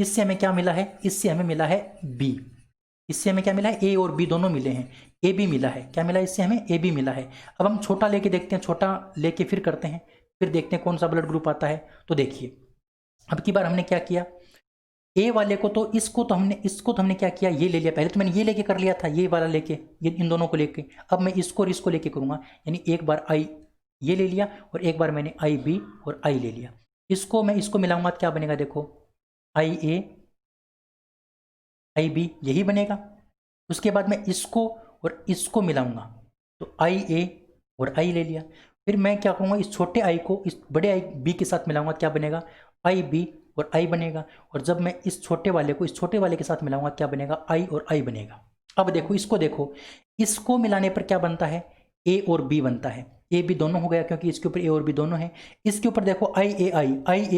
इससे हमें क्या मिला है, इससे हमें मिला है बी, इससे हमें क्या मिला है, ए और बी दोनों मिले हैं, ए बी मिला है, क्या मिला है, इससे हमें ए बी मिला है। अब हम छोटा लेके देखते हैं, छोटा लेके फिर करते हैं, फिर देखते हैं कौन सा ब्लड ग्रुप आता है। तो देखिए अब की बार हमने क्या किया, ए वाले को तो इसको तो हमने क्या किया, ये ले लिया। पहले तो मैंने ये लेके कर लिया था, ये वाला लेके, ये इन दोनों को लेके। अब मैं इसको और इसको लेके करूंगा, यानी एक बार आई ये ले लिया और एक बार मैंने आई बी और आई ले लिया। इसको मैं इसको मिलाऊंगा तो क्या बनेगा, देखो आई ए आई बी, यही बनेगा। उसके बाद मैं इसको और इसको मिलाऊंगा तो आई ए और आई ले लिया। फिर मैं क्या करूँगा, इस छोटे आई को इस बड़े आई बी के साथ मिलाऊंगा, क्या बनेगा, आई बी और आई बनेगा। और जब मैं इस छोटे वाले को इस छोटे वाले के साथ मिलाऊंगा, क्या बनेगा, आई और आई बनेगा। अब देखो इसको इसको मिलाने पर क्या बनता है, ए और बी बनता है। ए बी दोनों हो गया, क्योंकि इसके ऊपर ए और बी दोनों है। इसके ऊपर देखो आई ए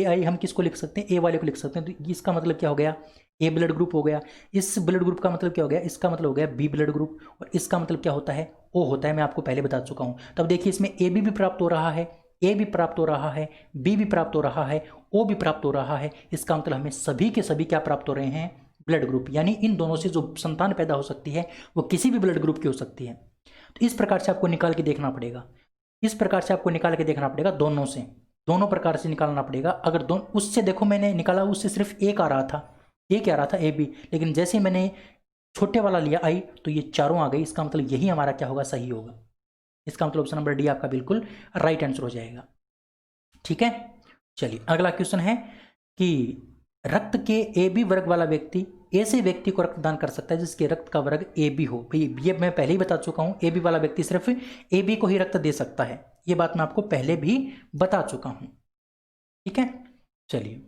आई हम किसको लिख सकते हैं, ए वाले को लिख सकते हैं। तो इसका मतलब क्या हो गया, ए ब्लड ग्रुप हो गया। इस ब्लड ग्रुप का मतलब क्या हो गया, इसका मतलब हो गया बी ब्लड ग्रुप, और इसका मतलब क्या होता है, ओ होता है। मैं आपको पहले बता चुका हूँ। तब देखिए इसमें ए बी भी प्राप्त हो रहा है, ए भी प्राप्त हो रहा है, बी भी प्राप्त हो रहा है, ओ भी प्राप्त हो रहा है। इसका मतलब हमें सभी के सभी क्या प्राप्त हो रहे हैं, ब्लड ग्रुप, यानी इन दोनों से जो संतान पैदा हो सकती है वो किसी भी ब्लड ग्रुप की हो सकती है। तो इस प्रकार से आपको निकाल के देखना पड़ेगा, इस प्रकार से आपको निकाल के देखना पड़ेगा, दोनों से, दोनों प्रकार से निकालना पड़ेगा। अगर दोनों, उससे देखो मैंने निकाला, उससे सिर्फ एक आ रहा था, एक आ रहा था ए बी, लेकिन जैसे मैंने छोटे वाला लिया आई तो ये चारों आ गई। इसका मतलब यही हमारा क्या होगा, सही होगा। इसका मतलब ऑप्शन नंबर डी आपका बिल्कुल राइट आंसर हो जाएगा। ठीक है, चलिए अगला क्वेश्चन है कि रक्त के ए बी वर्ग वाला व्यक्ति ऐसे व्यक्ति को रक्तदान कर सकता है जिसके रक्त का वर्ग ए बी हो। भाई ये मैं पहले ही बता चुका हूं, ए बी वाला व्यक्ति सिर्फ ए बी को ही रक्त दे सकता है, ये बात मैं आपको पहले भी बता चुका हूं। ठीक है, चलिए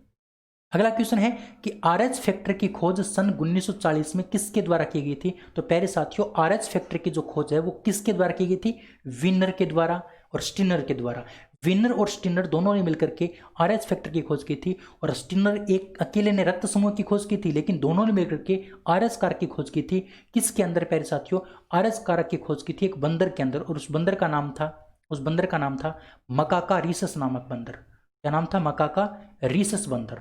अगला क्वेश्चन है कि आरएच फैक्टर की खोज सन 1940 में किसके द्वारा की गई थी। तो प्यारे साथियों, आरएच फैक्टर की जो खोज है वो किसके द्वारा की गई थी, विनर के द्वारा और स्टिनर के द्वारा। विनर और स्टिनर दोनों ने मिलकर के आरएच फैक्टर की खोज की थी, और स्टिनर एक अकेले ने रक्त समूह की खोज की थी, लेकिन दोनों ने मिलकर के आरएच कारक की खोज की थी। किसके अंदर प्यारे साथियों, आरएच कारक की खोज की थी एक बंदर के अंदर, और उस बंदर का नाम था मकाका रीसस नामक बंदर। क्या नाम था, मकाका रीसस बंदर,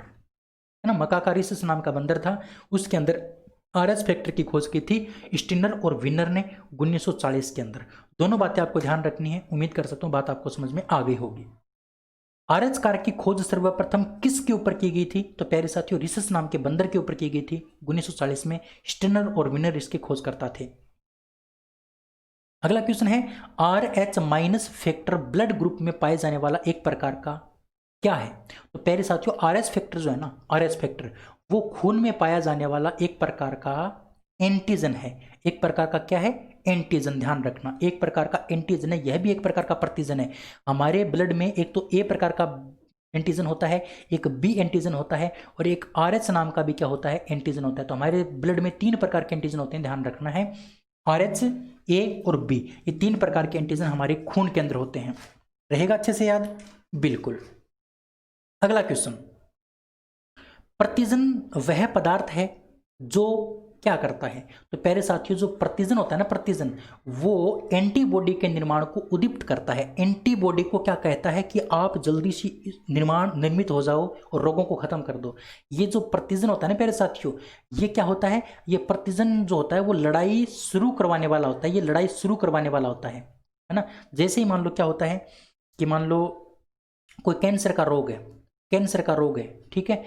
है ना, मकाका रीसस नाम का बंदर था, उसके अंदर आरएच फैक्टर की खोज की थी स्टिनर और विनर ने 1940 के अंदर। दोनों बातें आपको ध्यान रखनी है, उम्मीद कर सकता हूं बात आपको समझ में आ गई होगी। आरएच कारक की खोज सर्वप्रथम किसके ऊपर की गई थी। तो प्यारे साथियों, रीसस नाम के बंदर के ऊपर की गई थी 1940 में। स्टिनर और विनर इसके खोजकर्ता थे। अगला क्वेश्चन है, RH minus factor blood group में पाए जाने वाला एक प्रकार का क्या है। तो प्यारे साथियों, आरएच फैक्टर जो है ना, आरएच फैक्टर वो खून में पाया जाने वाला एक प्रकार का एंटीजन है। एक प्रकार का क्या है, एंटीजन, ध्यान रखना, एक प्रकार का एंटीजन है। यह भी एक प्रकार का प्रतिजन है। हमारे ब्लड में एक तो ए प्रकार का एंटीजन होता है, एक बी एंटीजन होता है, और एक आरएच नाम का भी क्या होता है, एंटीजन होता है। तो हमारे ब्लड में 3 प्रकार के एंटीजन होते हैं, ध्यान रखना है। आरएच, ए और बी, ये 3 प्रकार के एंटीजन हमारे खून के अंदर होते हैं। रहेगा अच्छे से याद, बिल्कुल। अगला क्वेश्चन, प्रतिजन वह पदार्थ है जो क्या करता है। तो प्यारे साथियों, जो प्रतिजन होता है ना, प्रतिजन वो एंटीबॉडी के निर्माण को उद्दीप्त करता है। एंटीबॉडी को क्या कहता है कि आप जल्दी से निर्मित हो जाओ और रोगों को खत्म कर दो। ये जो प्रतिजन होता है ना प्यारे साथियों, ये क्या होता है, ये प्रतिजन जो होता है वो लड़ाई शुरू करवाने वाला होता है। ये लड़ाई शुरू करवाने वाला होता है ना। जैसे ही मान लो क्या होता है कि मान लो कोई कैंसर का रोग है, कैंसर का रोग है, ठीक है,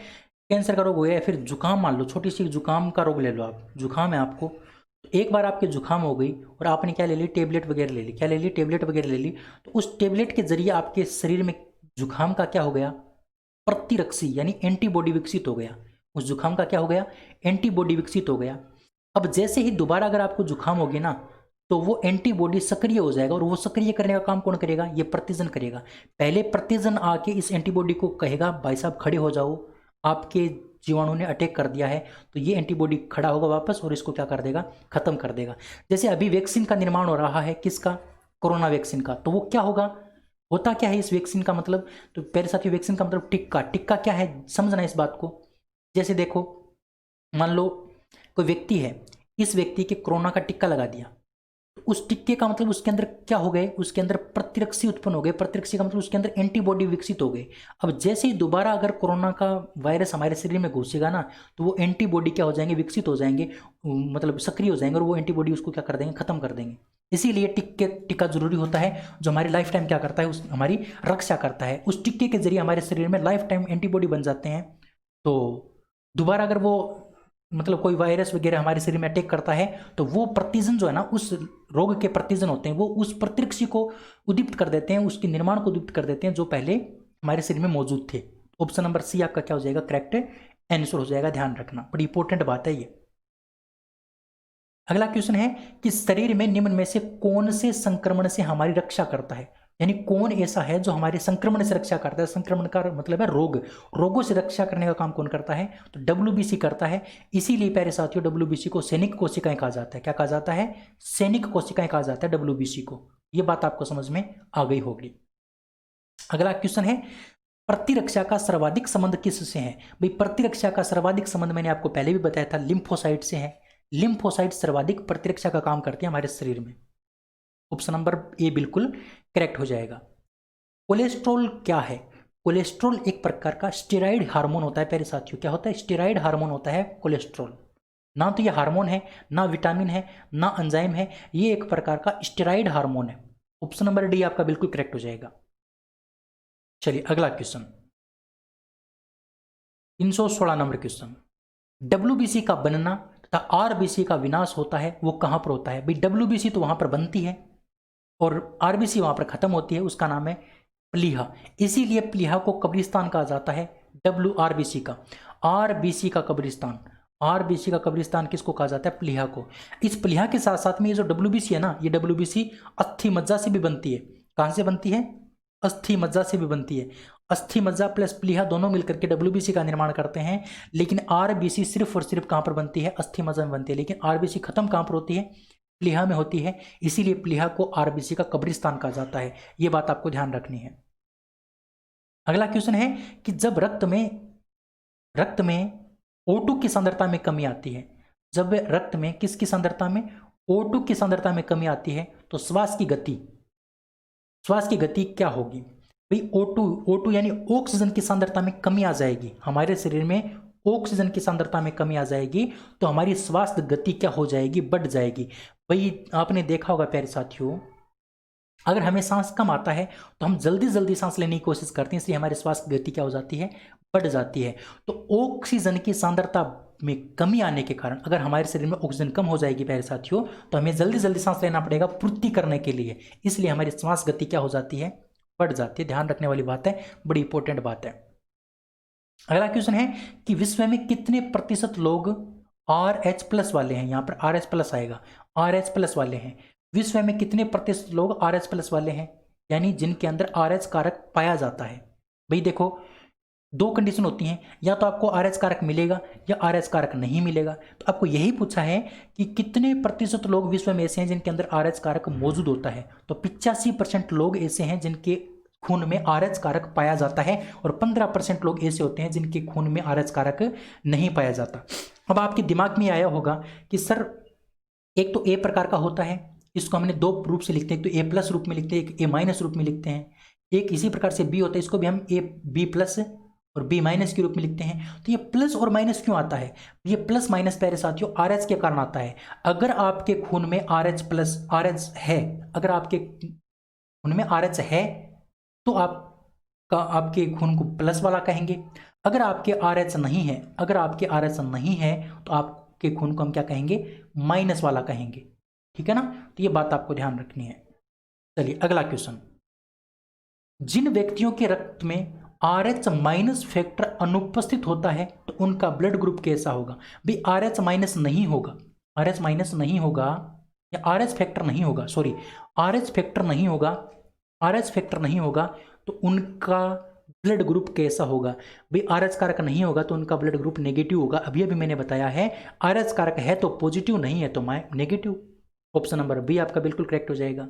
कैंसर का रोग हो गया, या फिर जुकाम, मान लो छोटी सी जुकाम का रोग ले लो आप, जुकाम है आपको, तो एक बार आपके जुकाम हो गई और आपने क्या ले ली, टेबलेट वगैरह ले ली, क्या ले ली, टेबलेट वगैरह ले ली, तो उस टेबलेट के जरिए आपके शरीर में जुकाम का क्या हो गया, प्रतिरक्षी यानी एंटीबॉडी विकसित हो गया। उस जुकाम का क्या हो गया, एंटीबॉडी विकसित हो गया। अब जैसे ही दोबारा अगर आपको जुकाम होगी ना, तो वो एंटीबॉडी सक्रिय हो जाएगा, और वो सक्रिय करने का काम कौन करेगा, ये प्रतिजन करेगा। पहले प्रतिजन आके इस एंटीबॉडी को कहेगा भाई साहब खड़े हो जाओ, आपके जीवाणु ने अटैक कर दिया है, तो ये एंटीबॉडी खड़ा होगा वापस और इसको क्या कर देगा, खत्म कर देगा। जैसे अभी वैक्सीन का निर्माण हो रहा है, किसका, कोरोना वैक्सीन का, तो वो क्या होगा, होता क्या है इस वैक्सीन का मतलब, तो मेरे साथियों वैक्सीन का मतलब टिक्का। टिक्का क्या है, समझना इस बात को। जैसे देखो, मान लो कोई व्यक्ति है, इस व्यक्ति के कोरोना का टिक्का लगा दिया, उस टिक्के का मतलब उसके अंदर क्या हो गए, उसके अंदर प्रतिरक्षी उत्पन्न हो गए। प्रतिरक्षी का मतलब उसके अंदर एंटीबॉडी विकसित हो गई। अब जैसे ही दोबारा अगर कोरोना का वायरस हमारे शरीर में घुसेगा ना, तो वो एंटीबॉडी क्या हो जाएंगे, विकसित हो जाएंगे, मतलब सक्रिय हो जाएंगे, और वो एंटीबॉडी उसको क्या कर देंगे, खत्म कर देंगे। इसीलिए टिक्का जरूरी होता है, जो हमारी लाइफ टाइम क्या करता है, उस हमारी रक्षा करता है। उस टिक्के के जरिए हमारे शरीर में लाइफ टाइम एंटीबॉडी बन जाते हैं। तो दोबारा अगर वो मतलब कोई वायरस वगैरह हमारे शरीर में अटैक करता है, तो वो प्रतिजन जो है ना, उस रोग के प्रतिजन होते हैं, वो उस प्रतिरक्षी को उद्दीप्त कर देते हैं, उसके निर्माण को उद्दीप्त कर देते हैं, जो पहले हमारे शरीर में मौजूद थे। ऑप्शन नंबर सी आपका क्या हो जाएगा, करेक्ट आंसर हो जाएगा। ध्यान रखना, बड़ी इंपॉर्टेंट बात है ये। अगला क्वेश्चन है कि शरीर में निम्न में से कौन से संक्रमण से हमारी रक्षा करता है, यानी कौन ऐसा है जो हमारे संक्रमण से रक्षा करता है। संक्रमण का मतलब है रोग, रोगों से रक्षा करने का काम कौन करता है, तो डब्ल्यूबीसी करता है। इसीलिए प्यारे साथियों, डब्ल्यूबीसी को सैनिक कोशिकाएं कहा जाता है। क्या कहा जाता है, सैनिक कोशिकाएं कहा जाता है डब्ल्यूबीसी को। ये बात आपको समझ में आ गई होगी। अगला क्वेश्चन है, प्रतिरक्षा का सर्वाधिक संबंध किससे है। भाई प्रतिरक्षा का सर्वाधिक संबंध मैंने आपको पहले भी बताया था, लिम्फोसाइट से है। लिम्फोसाइट सर्वाधिक प्रतिरक्षा का काम करते हैं हमारे शरीर में। ऑप्शन नंबर ए बिल्कुल करेक्ट हो जाएगा। कोलेस्ट्रॉल क्या है, कोलेस्ट्रॉल एक प्रकार का स्टेरॉइड हार्मोन होता है प्यारे साथियों। क्या होता है, स्टेरॉइड हार्मोन होता है कोलेस्ट्रॉल। ना तो ये हार्मोन है, ना विटामिन है, ना एंजाइम है, ये एक प्रकार का स्टेरॉइड हार्मोन है। ऑप्शन नंबर डी आपका बिल्कुल करेक्ट हो जाएगा। चलिए अगला क्वेश्चन, 316 नंबर क्वेश्चन, डब्ल्यूबीसी का बनना तथा आरबीसी का विनाश होता है वो कहां पर होता है? भाई डब्ल्यूबीसी तो वहां पर बनती है और आरबीसी वहां पर खत्म होती है, उसका नाम है प्लीहा। इसीलिए प्लीहा को कब्रिस्तान कहा जाता है, डब्ल्यूआरबीसी का। आरबीसी का कब्रिस्तान, आरबीसी का कब्रिस्तान किसको कहा जाता है? प्लीहा को। इस प्लीहा के साथ साथ में ये जो डब्ल्यूबीसी है ना, ये डब्ल्यूबीसी अस्थि मज्जा से भी बनती है। कहां से बनती है? अस्थि मज्जा से भी बनती है। अस्थि मज्जा प्लस प्लीहा दोनों मिलकर के डब्ल्यूबीसी का निर्माण करते हैं। लेकिन आरबीसी सिर्फ और सिर्फ कहां पर बनती है? अस्थि मज्जा में बनती है। लेकिन आरबीसी खत्म कहां पर होती है? प्लीहा में होती है। इसीलिए प्लीहा को आरबीसी का कब्रिस्तान कहा जाता है। यह बात आपको ध्यान रखनी है। अगला क्वेश्चन है कि जब रक्त में O2 की सांद्रता में कमी आती है, जब रक्त में किसकी सांद्रता में? O2 की सांद्रता में कमी आती है तो श्वास की गति क्या होगी? भाई O2 यानी ऑक्सीजन की सांद्रता में कमी आ जाएगी, हमारे शरीर में ऑक्सीजन की सांद्रता में कमी आ जाएगी तो हमारी श्वास गति क्या हो जाएगी? बढ़ जाएगी। भाई आपने देखा होगा प्यारे साथियों, अगर हमें सांस कम आता है तो हम जल्दी जल्दी सांस लेने की कोशिश करते हैं, इसलिए हमारी श्वास की गति क्या हो जाती है? बढ़ जाती है। तो ऑक्सीजन की सांद्रता में कमी आने के कारण अगर हमारे शरीर में ऑक्सीजन कम हो जाएगी प्यारे साथियों, तो हमें जल्दी जल्दी सांस लेना पड़ेगा पूर्ति करने के लिए, इसलिए हमारी श्वास गति क्या हो जाती है? बढ़ जाती है। ध्यान रखने वाली बात है, बड़ी इंपॉर्टेंट बात है। अगला क्वेश्चन है कि विश्व में कितने प्रतिशत लोग RH+ वाले हैं? यहां पर RH+ आएगा, RH+ वाले हैं। विश्व में कितने प्रतिशत लोग RH+ वाले हैं, यानी जिनके अंदर RH कारक पाया जाता है? भाई देखो, दो कंडीशन होती हैं, या तो आपको RH कारक मिलेगा या RH कारक नहीं मिलेगा। तो आपको यही पूछा है कि कितने प्रतिशत लोग विश्व में ऐसे हैं जिनके अंदर RH कारक मौजूद होता है। तो 85% लोग ऐसे हैं जिनके खून में RH कारक पाया जाता है और 15% लोग ऐसे होते हैं जिनके खून में RH कारक नहीं पाया जाता। अब आपके दिमाग में आया होगा कि सर एक तो A प्रकार का होता है, इसको हमने दो रूप से लिखते हैं, एक तो A+ रूप में लिखते हैं, एक A- रूप में लिखते हैं। एक इसी प्रकार से B होता है, इसको भी हम B+ और B- के रूप में लिखते हैं। तो ये प्लस और माइनस क्यों आता है? ये प्लस माइनस प्यारे साथियों RH के कारण आता है। अगर आपके खून में RH है, अगर आपके खून में RH है तो आपके खून को प्लस वाला कहेंगे। अगर आपके RH नहीं है, अगर आपके RH नहीं है तो आपके खून को हम क्या कहेंगे? माइनस वाला कहेंगे। ठीक है ना? तो ये बात आपको ध्यान रखनी है। चलिए अगला क्वेश्चन, जिन व्यक्तियों के रक्त में RH- फैक्टर अनुपस्थित होता है तो उनका ब्लड ग्रुप कैसा होगा? भाई RH- नहीं होगा, RH- नहीं होगा या RH फैक्टर नहीं होगा, सॉरी RH फैक्टर नहीं होगा, RH फैक्टर नहीं होगा तो उनका ब्लड ग्रुप कैसा होगा? भाई RH कारक नहीं होगा तो उनका ब्लड ग्रुप नेगेटिव होगा। अभी मैंने बताया है, RH कारक है तो पॉजिटिव, नहीं है तो नेगेटिव। ऑप्शन नंबर बी आपका बिल्कुल करेक्ट हो जाएगा।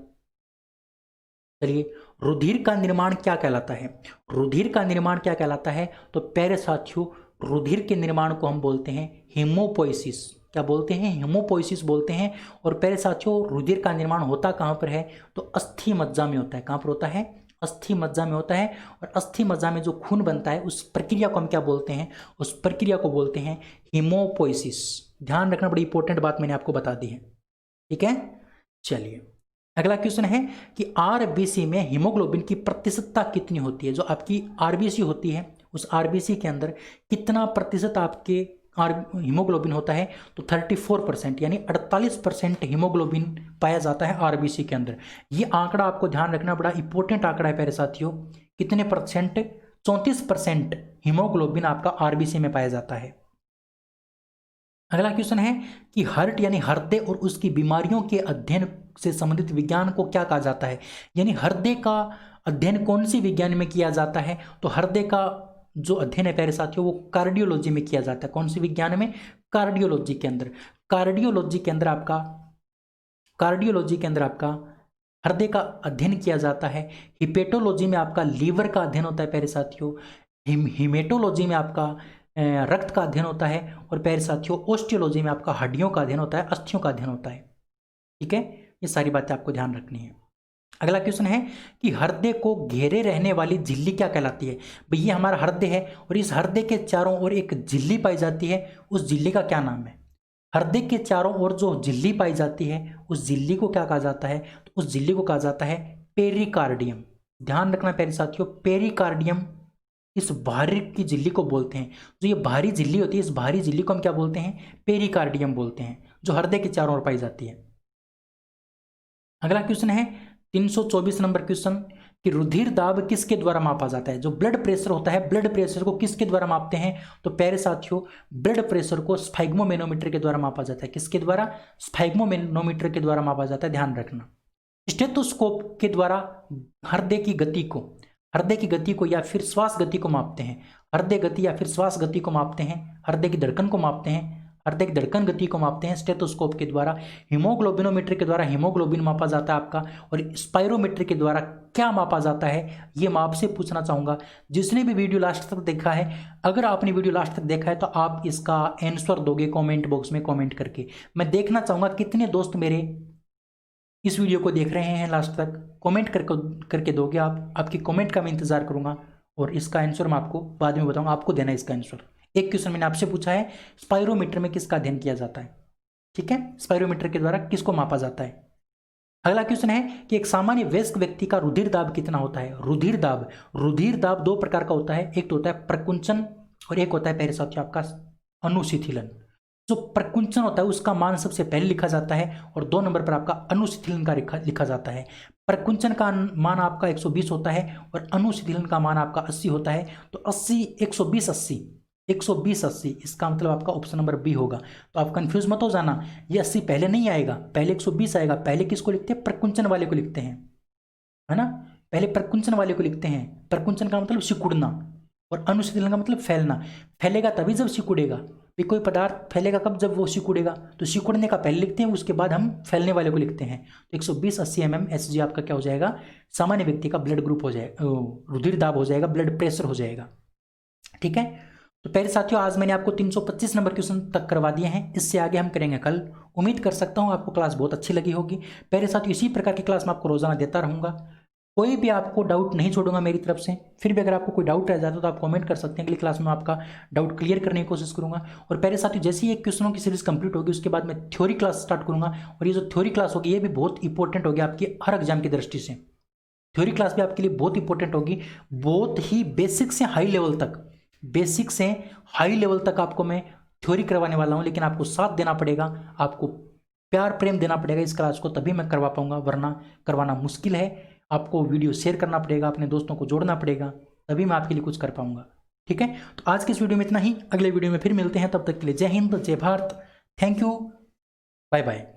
चलिए, रुधिर का निर्माण क्या कहलाता है? रुधिर का निर्माण क्या कहलाता है? तो प्यारे साथियों, रुधिर के निर्माण को हम बोलते हैं हीमोपोइसिस। क्या बोलते हैं? हीमोपोइसिस बोलते हैं। और प्यारे साथियों, रुधिर का निर्माण होता कहाँ पर है? तो अस्थि मज्जा में होता है। कहाँ पर होता है? अस्थि मज्जा में होता है। और अस्थि मज्जा में जो खून बनता है उस प्रक्रिया को हम क्या बोलते हैं? उस प्रक्रिया को बोलते हैं हीमोपोइसिस। ध्यान रखना, बड़ी इंपॉर्टेंट बात मैंने आपको बता दी है। ठीक है, चलिए अगला क्वेश्चन है कि आरबीसी में हीमोग्लोबिन की प्रतिशतता कितनी होती है? जो आपकी आरबीसी होती है उस आरबीसी के अंदर कितना प्रतिशत आपके हीमोग्लोबिन होता है? तो 34%, यानी 48% हीमोग्लोबिन पाया जाता है आरबीसी के अंदर। ये आंकड़ा आपको ध्यान रखना, बड़ा इंपॉर्टेंट आंकड़ा है प्यारे साथियों। कितने परसेंट? 34% हीमोग्लोबिन आपका आरबीसी में पाया जाता है। अगला क्वेश्चन है कि हार्ट यानी हृदय और उसकी बीमारियों के अध्ययन से संबंधित विज्ञान को क्या कहा जाता है? यानी हृदय का अध्ययन कौन सी विज्ञान में किया जाता है? तो हृदय का जो अध्ययन है प्यारे साथियों वो कार्डियोलॉजी में किया जाता है। कौन सी विज्ञान में? कार्डियोलॉजी के अंदर। कार्डियोलॉजी के अंदर आपका हृदय का अध्ययन किया जाता है। हिपेटोलॉजी में आपका लीवर का अध्ययन होता है प्यारे साथियों। हिमेटोलॉजी में आपका रक्त का अध्ययन होता है। और प्यारे साथियों, ऑस्टियोलॉजी में आपका हड्डियों का अध्ययन होता है, अस्थियों का अध्ययन होता है। ठीक है, ये सारी बातें आपको ध्यान रखनी है। अगला क्वेश्चन है कि हृदय को घेरे रहने वाली झिल्ली क्या कहलाती है? भैया हमारा हृदय है और इस हृदय के चारों ओर एक झिल्ली पाई जाती है, उस झिल्ली का क्या नाम है? हृदय के चारों ओर जो झिल्ली पाई जाती है उस झिल्ली को क्या कहा जाता है? तो उस झिल्ली को कहा जाता है पेरिकार्डियम। ध्यान रखना प्यारे साथियों, पेरिकार्डियम इस बाहरी की झिल्ली को बोलते हैं। जो ये बाहरी झिल्ली होती है, इस बाहरी झिल्ली को हम क्या बोलते हैं? पेरिकार्डियम बोलते हैं, जो हृदय के चारों ओर पाई जाती है। अगला क्वेश्चन है 324 नंबर क्वेश्चन कि रुधिर दाब किसके द्वारा मापा जाता है? जो ब्लड प्रेशर होता है, ब्लड प्रेशर को किसके द्वारा मापते हैं? तो प्यारे साथियों, ब्लड प्रेशर को स्फैग्मोमेनोमीटर के द्वारा मापा जाता है। किसके द्वारा? स्फैग्मोमेनोमीटर के द्वारा मापा जाता है, ध्यान रखना। स्टेथोस्कोप के द्वारा हृदय की गति को या फिर श्वास गति को मापते हैं। हृदय गति या फिर श्वास गति को मापते हैं, हृदय की धड़कन को मापते हैं, हृदय की धड़कन गति को मापते हैं स्टेथोस्कोप के द्वारा। हीमोग्लोबिनोमीटर के द्वारा हीमोग्लोबिन मापा जाता है आपका। और स्पायरोमीटर के द्वारा क्या मापा जाता है, ये मैं आपसे पूछना चाहूँगा। जिसने भी वीडियो लास्ट तक देखा है, अगर आपने वीडियो लास्ट तक देखा है तो आप इसका आंसर दोगे कॉमेंट बॉक्स में कॉमेंट करके। मैं देखना चाहूँगा कितने दोस्त मेरे इस वीडियो को देख रहे हैं लास्ट तक, कमेंट करके दोगे आप। आपकी कमेंट का मैं इंतजार करूंगा और इसका आंसर मैं आपको बाद में बताऊंगा। आपको देना है इसका आंसर। एक क्वेश्चन मैंने आपसे पूछा है, स्पायरोमीटर में किसका अध्ययन किया जाता है? ठीक है, स्पायरोमीटर के द्वारा किसको मापा जाता है? अगला क्वेश्चन है कि एक सामान्य वयस्क व्यक्ति का रुधिर दाब कितना होता है? रुधिर दाब दो प्रकार का होता है, एक तो होता है प्रकुंचन और एक होता है प्यारे साथियों आपका अनुशिथिलन। जो प्रकुंचन होता है उसका मान सबसे पहले लिखा जाता है और 2 नंबर पर आपका अनुशिथिलन का लिखा जाता है। प्रकुंचन का मान आपका 120 होता है और अनुशिथिलन का मान आपका 80 होता है। तो 80 120 80 इसका मतलब आपका ऑप्शन नंबर बी होगा। तो आप कंफ्यूज मत हो जाना, ये 80 पहले नहीं आएगा, पहले 120 आएगा। पहले किसको लिखते हैं? प्रकुंचन वाले को लिखते हैं, है ना। पहले प्रकुंचन वाले को लिखते हैं। प्रकुंचन का मतलब सिकुड़ना और अनुशीलन का मतलब फैलना। फैलेगा तभी जब सिकुड़ेगा। भी कोई पदार्थ फैलेगा कब? जब वो सिकुड़ेगा। तो सिकुड़ने का पहले लिखते हैं, उसके बाद हम फैलने वाले को लिखते हैं। तो 120 80 mm SG आपका क्या हो जाएगा? सामान्य व्यक्ति का ब्लड ग्रुप हो जाएगा, रुधिर दाब हो जाएगा, ब्लड प्रेशर हो जाएगा। ठीक है, तो प्यारे साथियों आज मैंने आपको 325 नंबर क्वेश्चन तक करवा दिए हैं। इससे आगे हम करेंगे कल। उम्मीद कर सकता हूँ आपको क्लास बहुत अच्छी लगी होगी। प्यारे साथियों इसी प्रकार की क्लास मैं आपको रोजाना देता रहूँगा। कोई भी आपको डाउट नहीं छोड़ूंगा मेरी तरफ से। फिर भी अगर आपको कोई डाउट रह जाता है तो आप कमेंट कर सकते हैं। अगली क्लास में आपका डाउट क्लियर करने की कोशिश करूंगा। और प्यारे साथियों जैसे ही एक क्वेश्चनों की सीरीज कंप्लीट होगी उसके बाद मैं थ्योरी क्लास स्टार्ट करूंगा। और ये जो थ्योरी क्लास होगी ये भी बहुत इंपॉर्टेंट होगी आपकी हर एग्जाम की दृष्टि से। थ्योरी क्लास भी आपके लिए बहुत इंपॉर्टेंट होगी, बहुत ही बेसिक से हाई लेवल तक आपको मैं थ्योरी करवाने वाला हूँ। लेकिन आपको साथ देना पड़ेगा, आपको प्यार प्रेम देना पड़ेगा इस क्लास को, तभी मैं करवा पाऊंगा, वरना करवाना मुश्किल है। आपको वीडियो शेयर करना पड़ेगा, अपने दोस्तों को जोड़ना पड़ेगा, तभी मैं आपके लिए कुछ कर पाऊंगा। ठीक है, तो आज के इस वीडियो में इतना ही। अगले वीडियो में फिर मिलते हैं, तब तक के लिए जय हिंद, जय Bharat, thank you, bye bye.